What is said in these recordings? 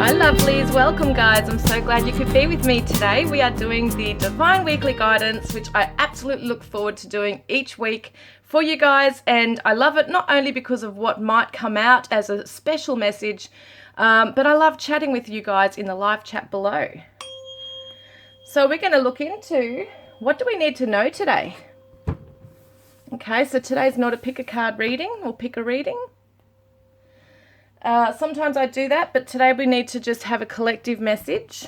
Hi lovelies, welcome guys. I'm so glad you could be with me today. We are doing the Divine Weekly Guidance, which I absolutely look forward to doing each week for you guys, and I love it not only because of what might come out as a special message, but I love chatting with you guys in the live chat below. So we're going to look into what do we need to know today. Okay, so today's not a pick a card reading or pick a reading. Sometimes I do that, but today we need to just have a collective message.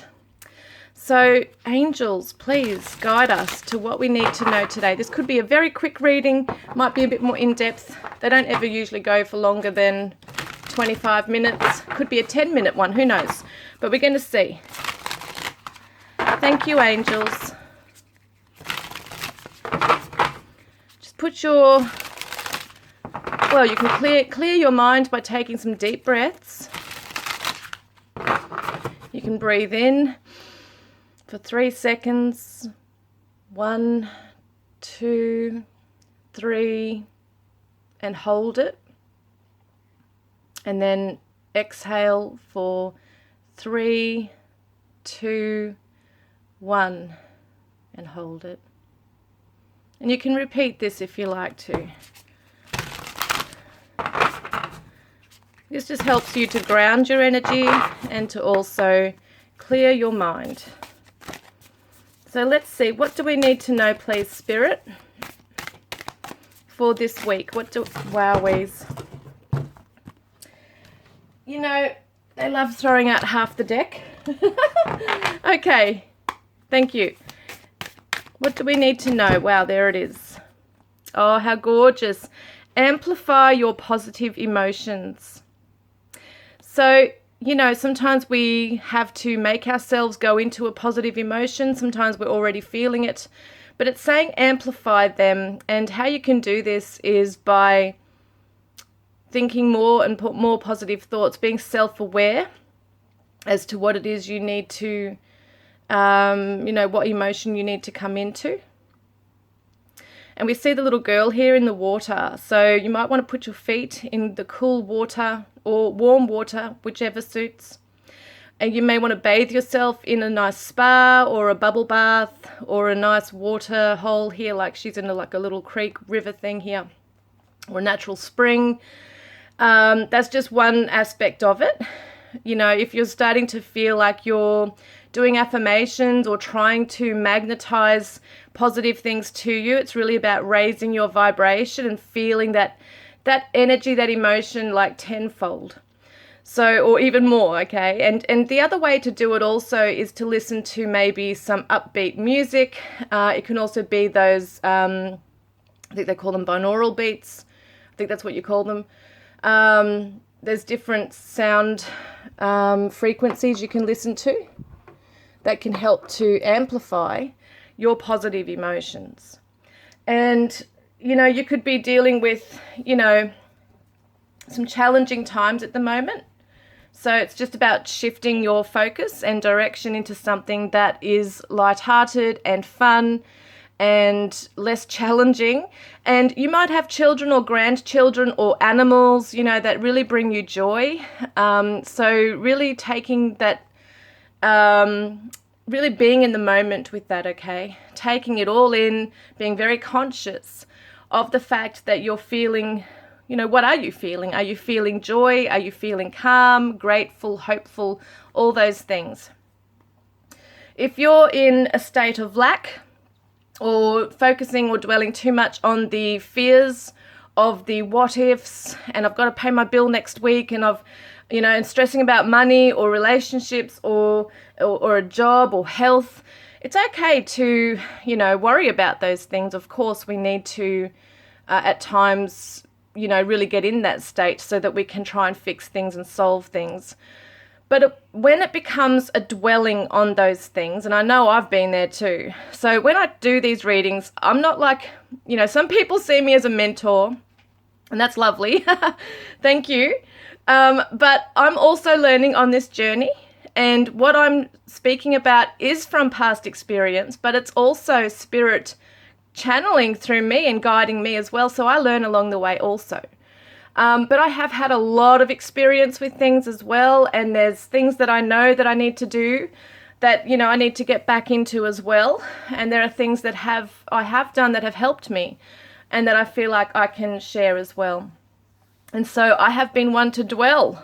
So angels, please guide us to what we need to know today. This could be a very quick reading, might be a bit more in-depth. They don't ever usually go for longer than 25 minutes. Could be a 10-minute one, who knows? But we're going to see. Thank you, angels. Just put your... Well, you can clear your mind by taking some deep breaths. You can breathe in for 3 seconds. 1, 2, 3, and hold it. And then exhale for 3, 2, 1, and hold it. And you can repeat this if you like to. This just helps you to ground your energy and to also clear your mind. So let's see, what do we need to know, please, Spirit, for this week? Wowies. You know, they love throwing out half the deck. Okay, thank you. What do we need to know? Wow, there it is. Oh, how gorgeous. Amplify your positive emotions. So, you know, sometimes we have to make ourselves go into a positive emotion. Sometimes we're already feeling it. But it's saying amplify them. And how you can do this is by thinking more and put more positive thoughts, being self-aware as to what it is you need to, you know, what emotion you need to come into. And we see the little girl here in the water. So you might want to put your feet in the cool water or warm water, whichever suits. And you may want to bathe yourself in a nice spa or a bubble bath or a nice water hole here, like she's in like a little creek river thing here, or a natural spring. That's just one aspect of it. You know, if you're starting to feel like you're doing affirmations or trying to magnetize positive things to you, it's really about raising your vibration and feeling that energy, that emotion, like tenfold. So, or even more, okay? And the other way to do it also is to listen to maybe some upbeat music. It can also be those, I think they call them binaural beats. I think that's what you call them. There's different sound frequencies you can listen to that can help to amplify your positive emotions. And, you know, you could be dealing with, you know, some challenging times at the moment. So it's just about shifting your focus and direction into something that is lighthearted and fun and less challenging. And you might have children or grandchildren or animals, you know, that really bring you joy. So really taking that, really being in the moment with that, okay? Taking it all in, being very conscious of the fact that you're feeling, you know, what are you feeling? Are you feeling joy? Are you feeling calm, grateful, hopeful, all those things? If you're in a state of lack, or focusing or dwelling too much on the fears of the what ifs, and I've got to pay my bill next week, and I've, you know, and stressing about money or relationships or a job or health, it's okay to, you know, worry about those things. Of course, we need to, at times, you know, really get in that state so that we can try and fix things and solve things. But when it becomes a dwelling on those things, and I know I've been there too. So when I do these readings, I'm not like, you know, some people see me as a mentor, and that's lovely. Thank you. But I'm also learning on this journey. And what I'm speaking about is from past experience, but it's also spirit channeling through me and guiding me as well. So I learn along the way also. But I have had a lot of experience with things as well, and there's things that I know that I need to do that, you know, I need to get back into as well. And there are things that I have done that have helped me and that I feel like I can share as well. And so I have been one to dwell.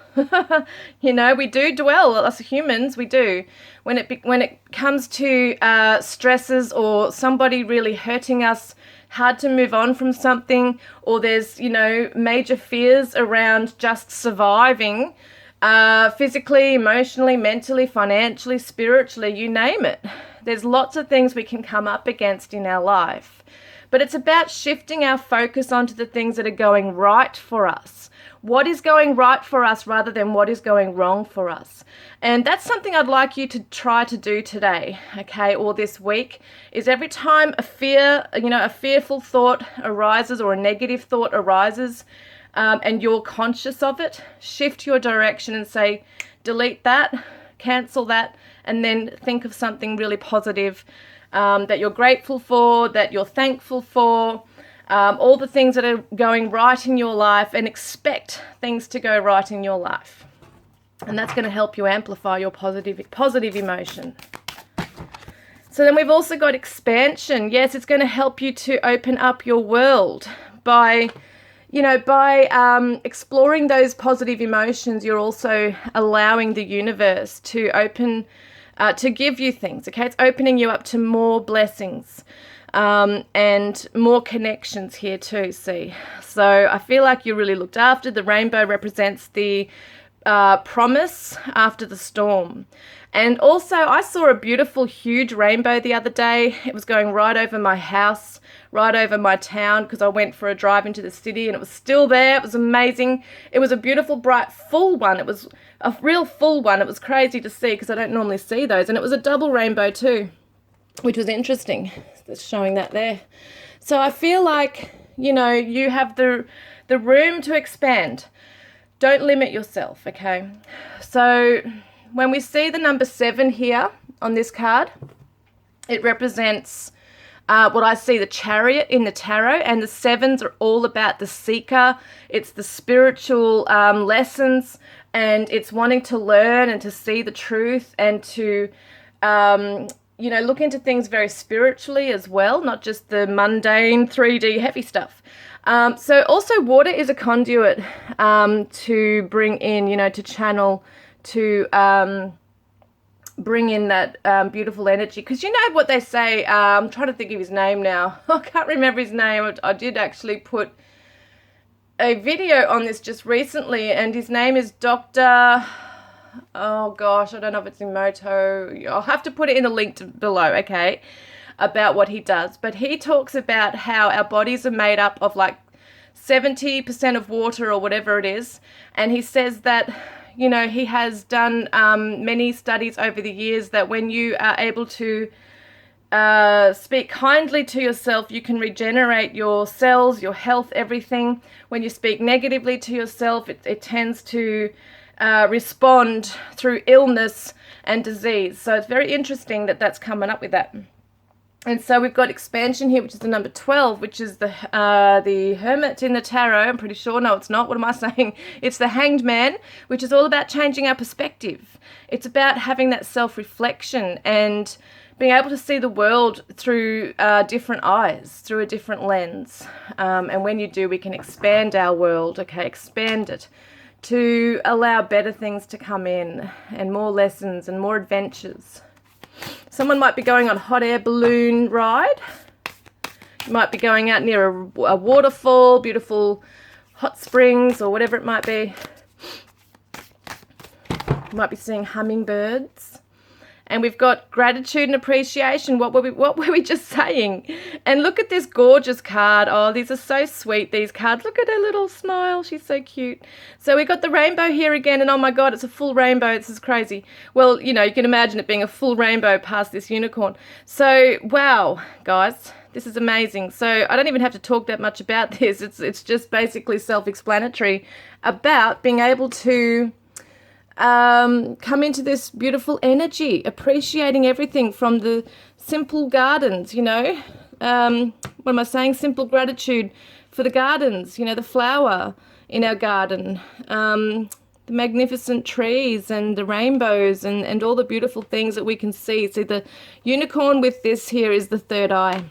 You know, we do dwell, us humans, we do. When it comes to stresses or somebody really hurting us, hard to move on from something, or there's, you know, major fears around just surviving, physically, emotionally, mentally, financially, spiritually, you name it. There's lots of things we can come up against in our life. But it's about shifting our focus onto the things that are going right for us. What is going right for us rather than what is going wrong for us. And that's something I'd like you to try to do today, okay, or this week, is every time a fearful thought arises or a negative thought arises, and you're conscious of it, shift your direction and say, delete that, cancel that, and then think of something really positive that you're grateful for, that you're thankful for, all the things that are going right in your life, and expect things to go right in your life. And that's going to help you amplify your positive emotion. So then we've also got expansion. Yes, it's going to help you to open up your world by exploring those positive emotions. You're also allowing the universe to open to give you things, okay? It's opening you up to more blessings and more connections here too, see? So I feel like you're really looked after. The rainbow represents the promise after the storm. And also I saw a beautiful, huge rainbow the other day. It was going right over my house, right over my town, because I went for a drive into the city and it was still there. It was amazing. It was a beautiful, bright, full one. It was a real full one. It was crazy to see because I don't normally see those. And it was a double rainbow too, which was interesting. It's showing that there. So I feel like, you know, you have the room to expand. Don't limit yourself, okay? So when we see the number 7 here on this card, it represents what I see, the Chariot in the tarot, and the 7s are all about the seeker. It's the spiritual lessons, and it's wanting to learn and to see the truth and to, look into things very spiritually as well, not just the mundane 3D heavy stuff. So also water is a conduit to bring in, to channel, to bring in that beautiful energy. Because you know what they say, I'm trying to think of his name now. I can't remember his name. I did actually put a video on this just recently, and his name is Dr. Oh gosh, I don't know if it's Emoto. I'll have to put it in the link below, okay, about what he does. But he talks about how our bodies are made up of like 70% of water or whatever it is. And he says that, you know, he has done many studies over the years that when you are able to speak kindly to yourself, you can regenerate your cells, your health, everything. When you speak negatively to yourself, it tends to respond through illness and disease. So it's very interesting that that's coming up with that. And so we've got expansion here, which is the number 12, which is the Hermit in the tarot. I'm pretty sure. No, it's not. What am I saying? It's the Hanged Man, which is all about changing our perspective. It's about having that self-reflection and being able to see the world through different eyes, through a different lens. And when you do, we can expand our world, okay, expand it to allow better things to come in and more lessons and more adventures. Someone might be going on a hot air balloon ride. You might be going out near a waterfall, beautiful hot springs or whatever it might be. You might be seeing hummingbirds. And we've got gratitude and appreciation. What were we just saying? And look at this gorgeous card. Oh, these are so sweet, these cards. Look at her little smile. She's so cute. So we got the rainbow here again. And oh my God, it's a full rainbow. This is crazy. Well, you know, you can imagine it being a full rainbow past this unicorn. So, wow, guys, this is amazing. So I don't even have to talk that much about this. It's just basically self-explanatory about being able to come into this beautiful energy, appreciating everything from the simple gardens, you know. What am I saying? Simple gratitude for the gardens, you know, the flower in our garden. The magnificent trees and the rainbows and all the beautiful things that we can see. See, the unicorn with this here is the third eye.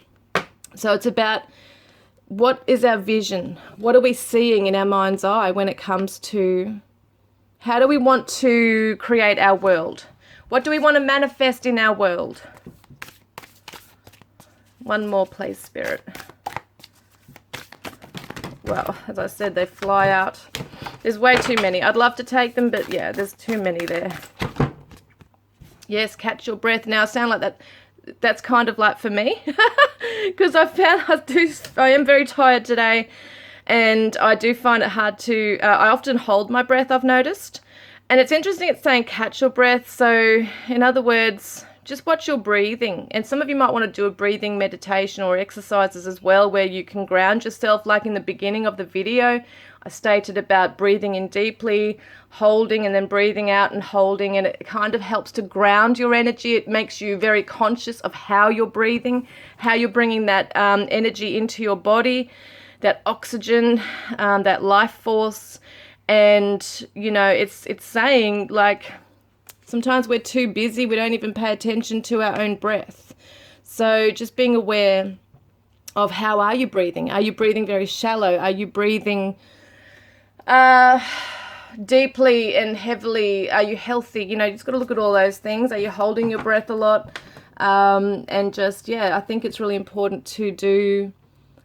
So it's about what is our vision? What are we seeing in our mind's eye when it comes to how do we want to create our world? What do we want to manifest in our world? One more, please, Spirit. Well, as I said, they fly out. There's way too many. I'd love to take them, but yeah, there's too many there. Yes, catch your breath. Now, I sound like that. That's kind of like for me. Because I found I am very tired today. And I do find it hard to, I often hold my breath, I've noticed. And it's interesting it's saying catch your breath. So, in other words, just watch your breathing. And some of you might want to do a breathing meditation or exercises as well, where you can ground yourself, like in the beginning of the video. I stated about breathing in deeply, holding, and then breathing out and holding, and it kind of helps to ground your energy. It makes you very conscious of how you're breathing, how you're bringing that energy into your body, that oxygen, that life force. And, you know, it's saying, like, sometimes we're too busy, we don't even pay attention to our own breath. So just being aware of how are you breathing? Are you breathing very shallow? Are you breathing deeply and heavily? Are you healthy? You know, you just got to look at all those things. Are you holding your breath a lot? And just, yeah, I think it's really important to do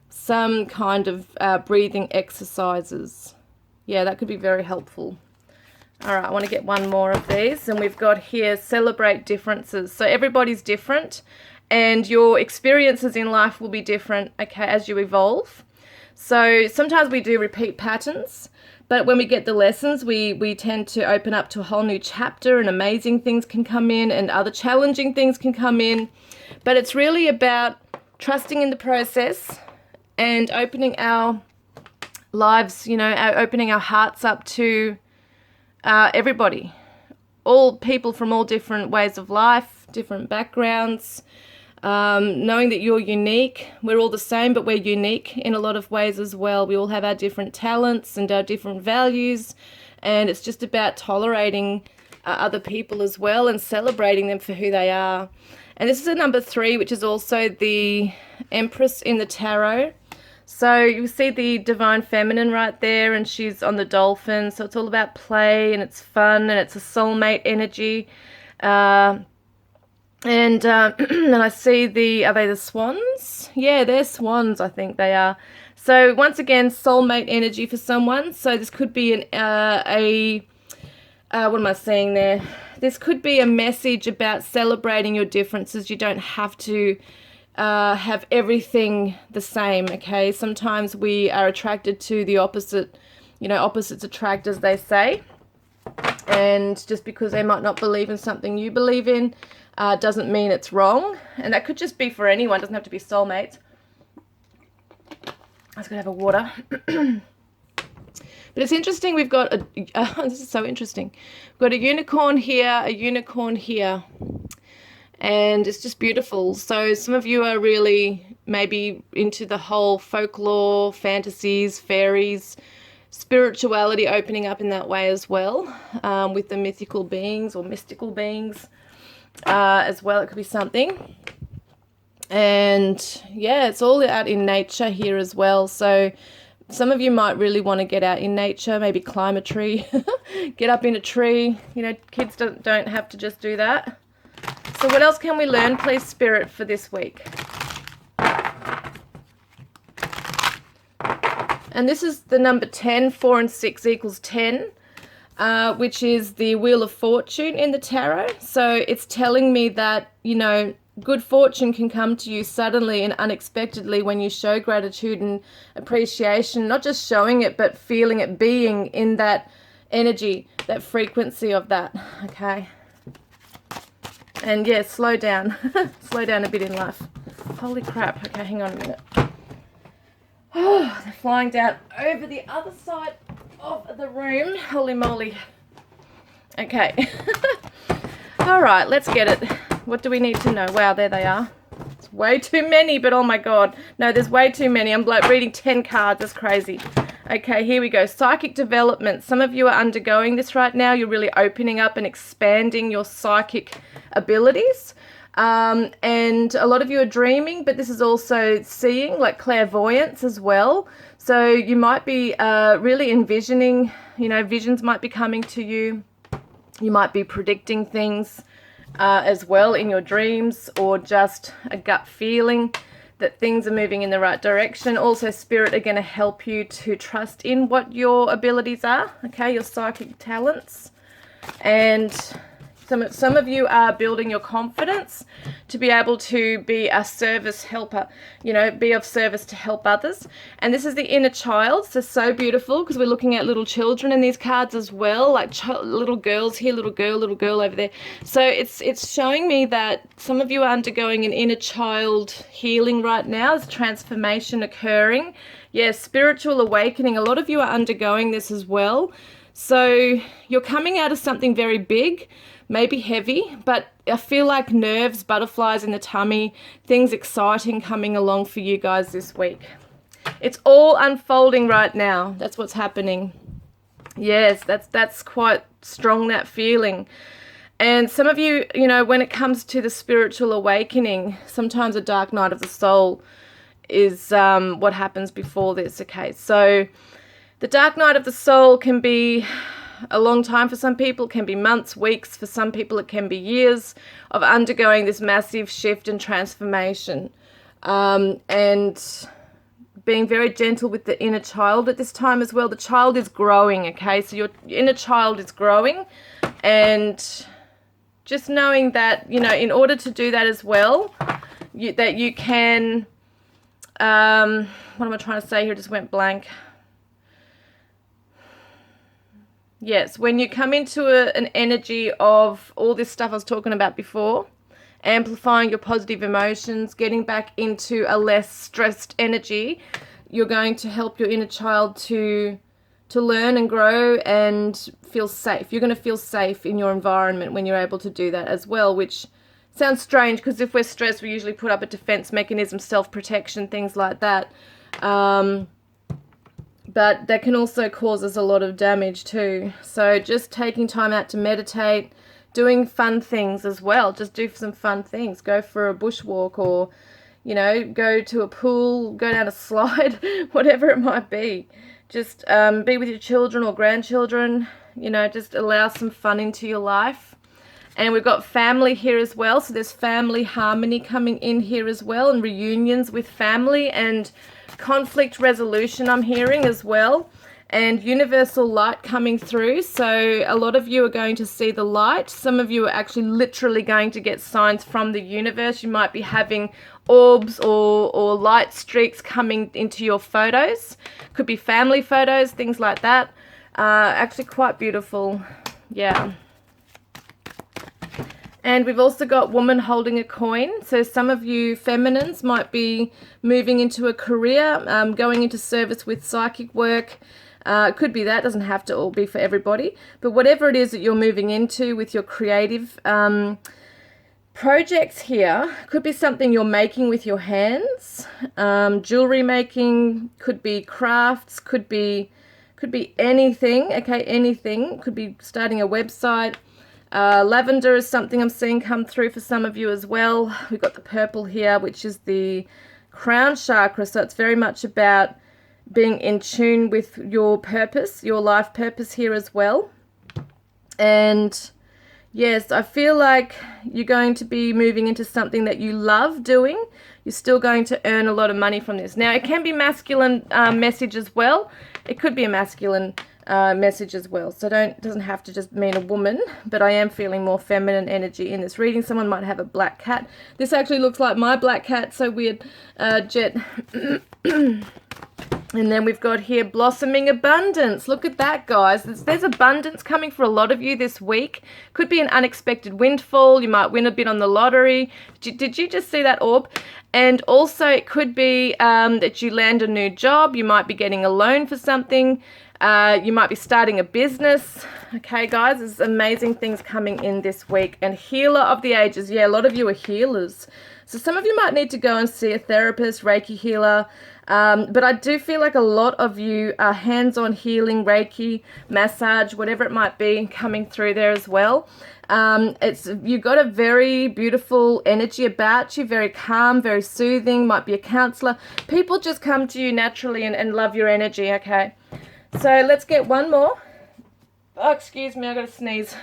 some kind of breathing exercises. Yeah, that could be very helpful. All right, I want to get one more of these. And we've got here, celebrate differences. So everybody's different and your experiences in life will be different, okay, as you evolve. So sometimes we do repeat patterns, but when we get the lessons, we tend to open up to a whole new chapter, and amazing things can come in and other challenging things can come in. But it's really about trusting in the process and opening our lives, you know, opening our hearts up to everybody, all people from all different ways of life, different backgrounds, knowing that you're unique. We're all the same, but we're unique in a lot of ways as well. We all have our different talents and our different values, and it's just about tolerating other people as well and celebrating them for who they are. And this is a number 3, which is also the Empress in the Tarot. So you see the Divine Feminine right there, and she's on the dolphin. So it's all about play and it's fun and it's a soulmate energy. And I see are they the swans? Yeah, they're swans, I think they are. So once again, soulmate energy for someone. So this could be what am I saying there? This could be a message about celebrating your differences. You don't have to have everything the same, okay? Sometimes we are attracted to the opposite, you know, opposites attract, as they say. And just because they might not believe in something you believe in doesn't mean it's wrong. And that could just be for anyone, doesn't have to be soulmates. I was going to have a water. But it's interesting, we've got this is so interesting. We've got a unicorn here, and it's just beautiful. So some of you are really maybe into the whole folklore, fantasies, fairies, spirituality opening up in that way as well, with the mythical beings or mystical beings as well. It could be something. And yeah, it's all out in nature here as well. So some of you might really want to get out in nature, maybe climb a tree, get up in a tree. You know, kids don't have to just do that. So what else can we learn, please, Spirit, for this week? And this is the number 10, 4 and 6 equals 10, which is the Wheel of Fortune in the tarot. So it's telling me that, you know, good fortune can come to you suddenly and unexpectedly when you show gratitude and appreciation, not just showing it, but feeling it, being in that energy, that frequency of that, okay? And yeah, slow down. Slow down a bit in life. Holy crap. Okay, hang on a minute. Oh, they're flying down over the other side of the room. Holy moly. Okay. All right, let's get it. What do we need to know? Wow, there they are. It's way too many, but oh my God. No, there's way too many. I'm like reading 10 cards. That's crazy. Okay, here we go. Psychic development. Some of you are undergoing this right now. You're really opening up and expanding your psychic abilities. And a lot of you are dreaming, but this is also seeing, like clairvoyance as well. So you might be really envisioning, you know, visions might be coming to you. You might be predicting things as well in your dreams, or just a gut feeling that things are moving in the right direction. Also, spirit are going to help you to trust in what your abilities are, okay, your psychic talents. And some of you are building your confidence to be able to be a service helper, you know, be of service to help others. And this is the inner child, so beautiful, because we're looking at little children in these cards as well, like little girls here, little girl over there. So it's showing me that some of you are undergoing an inner child healing right now. There's transformation occurring. Yes, spiritual awakening. A lot of you are undergoing this as well. So you're coming out of something very big, maybe heavy, but I feel like nerves, butterflies in the tummy, things exciting coming along for you guys this week. It's all unfolding right now. That's what's happening. Yes, that's quite strong, that feeling. And some of you, you know, when it comes to the spiritual awakening, sometimes a dark night of the soul is what happens before this, okay? So the dark night of the soul can be a long time for some people, can be months, weeks. For some people, it can be years of undergoing this massive shift and transformation. And being very gentle with the inner child at this time as well. The child is growing, okay? So your inner child is growing. And just knowing that, you know, in order to do that as well, that you can, what am I trying to say here? It just went blank. Yes, when you come into an energy of all this stuff I was talking about before, amplifying your positive emotions, getting back into a less stressed energy, you're going to help your inner child to learn and grow and feel safe. You're going to feel safe in your environment when you're able to do that as well, which sounds strange because if we're stressed, we usually put up a defense mechanism, self-protection, things like that. But that can also cause us a lot of damage too. So just taking time out to meditate, doing fun things as well. Just do some fun things. Go for a bushwalk, or, you know, go to a pool, go down a slide, whatever it might be. Just be with your children or grandchildren, you know, just allow some fun into your life. And we've got family here as well. So there's family harmony coming in here as well, and reunions with family, and conflict resolution I'm hearing as well, and universal light coming through. So a lot of you are going to see the light. Some of you are actually literally going to get signs from the universe. You might be having orbs or light streaks coming into your photos. Could be family photos, things like that. Actually quite beautiful. Yeah. And we've also got woman holding a coin. So some of you feminines might be moving into a career, going into service with psychic work. Could be that, doesn't have to all be for everybody. But whatever it is that you're moving into with your creative projects here, could be something you're making with your hands. Jewelry making, could be crafts, could be anything, okay, anything. Could be starting a website. Lavender is something I'm seeing come through for some of you as well. We've got the purple here, which is the crown chakra. So it's very much about being in tune with your purpose, your life purpose here as well. And yes, I feel like you're going to be moving into something that you love doing. You're still going to earn a lot of money from this. Now, it can be masculine message as well. It could be a masculine message as well. So doesn't have to just mean a woman, but I am feeling more feminine energy in this reading. Someone might have a black cat. This actually looks like my black cat, so weird. Jet. And then we've got here blossoming abundance. Look at that, guys. There's abundance coming for a lot of you this week. Could be an unexpected windfall. You might win a bit on the lottery. Did you just see that orb? And also it could be that you land a new job. You might be getting a loan for something. You might be starting a business. Okay, guys, there's amazing things coming in this week. And healer of the ages. Yeah, a lot of you are healers. So some of you might need to go and see a therapist, Reiki healer. But I do feel like a lot of you are hands-on healing, Reiki, massage, whatever it might be, coming through there as well. You've got a very beautiful energy about you, very calm, very soothing, might be a counselor. People just come to you naturally and love your energy, okay? So let's get one more. Oh, excuse me, I got to sneeze.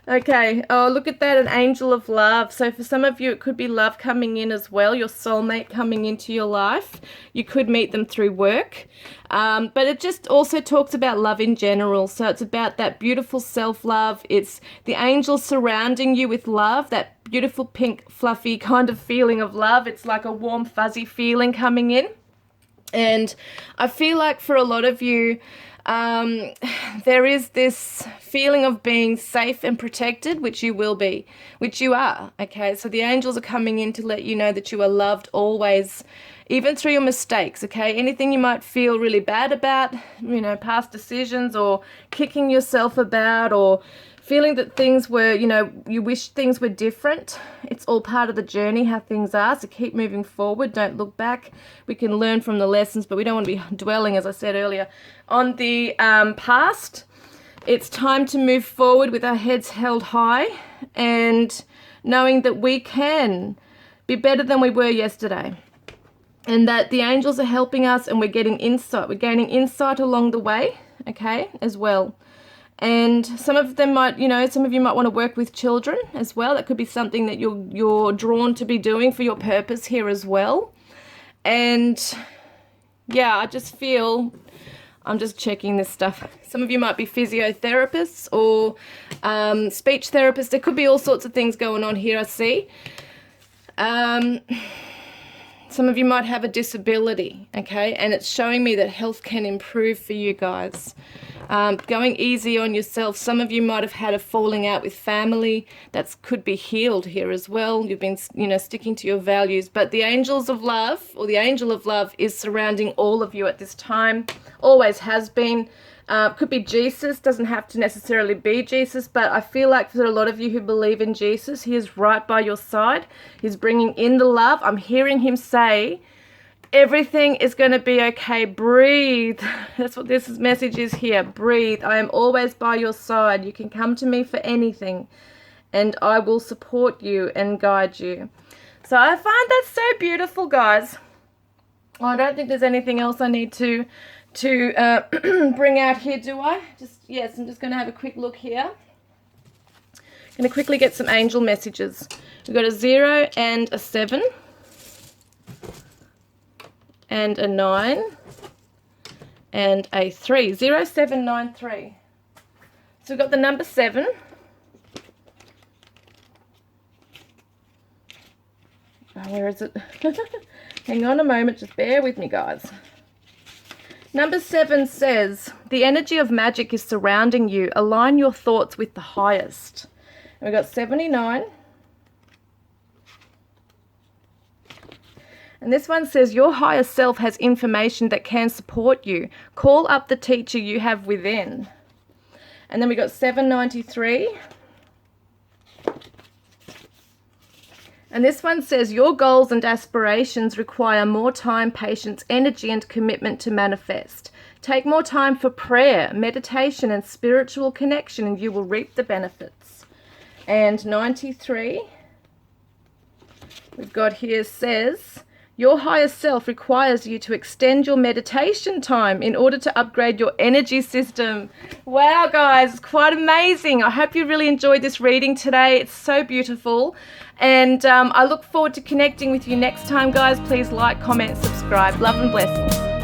Okay, oh, look at that, an angel of love. So for some of you, it could be love coming in as well, your soulmate coming into your life. You could meet them through work. But it just also talks about love in general. So it's about that beautiful self-love. It's the angels surrounding you with love, that beautiful pink, fluffy kind of feeling of love. It's like a warm, fuzzy feeling coming in. And I feel like for a lot of you, there is this feeling of being safe and protected, which you will be, which you are. Okay, so the angels are coming in to let you know that you are loved always, even through your mistakes. Okay, anything you might feel really bad about, you know, past decisions, or kicking yourself about, or feeling that things were, you know, you wish things were different. It's all part of the journey, how things are. So keep moving forward. Don't look back. We can learn from the lessons, but we don't want to be dwelling, as I said earlier, on the past. It's time to move forward with our heads held high and knowing that we can be better than we were yesterday. And that the angels are helping us, and we're getting insight. We're gaining insight along the way, okay, as well. And some of them might, you know, some of you might want to work with children as well. That could be something that you're drawn to be doing for your purpose here as well. And yeah, I just feel, I'm just checking this stuff. Some of you might be physiotherapists or speech therapists. There could be all sorts of things going on here, I see. Some of you might have a disability, okay? And it's showing me that health can improve for you guys. Going easy on yourself. Some of you might have had a falling out with family. That could be healed here as well. You've been, you know, sticking to your values. But the angels of love, or the angel of love, is surrounding all of you at this time. Always has been. Could be Jesus, doesn't have to necessarily be Jesus, but I feel like for a lot of you who believe in Jesus, he is right by your side. He's bringing in the love. I'm hearing him say, everything is going to be okay. Breathe. That's what this message is here. Breathe. I am always by your side. You can come to me for anything, and I will support you and guide you. So I find that so beautiful, guys. I don't think there's anything else I need to bring out here, do I? Yes, I'm just going to have a quick look here. I'm going to quickly get some angel messages. We've got a 0 and a 7 and a 9 and a 3. 0, 7, 9, 3. So we've got the number 7. Oh, where is it? Hang on a moment, just bear with me, guys. Number 7 says, the energy of magic is surrounding you. Align your thoughts with the highest. And we've got 79. And this one says, your higher self has information that can support you. Call up the teacher you have within. And then we got 793. And this one says, your goals and aspirations require more time, patience, energy, and commitment to manifest. Take more time for prayer, meditation, and spiritual connection, and you will reap the benefits. And 93, we've got here, says, your higher self requires you to extend your meditation time in order to upgrade your energy system. Wow, guys, quite amazing. I hope you really enjoyed this reading today. It's so beautiful. And I look forward to connecting with you next time, guys. Please like, comment, subscribe. Love and blessings.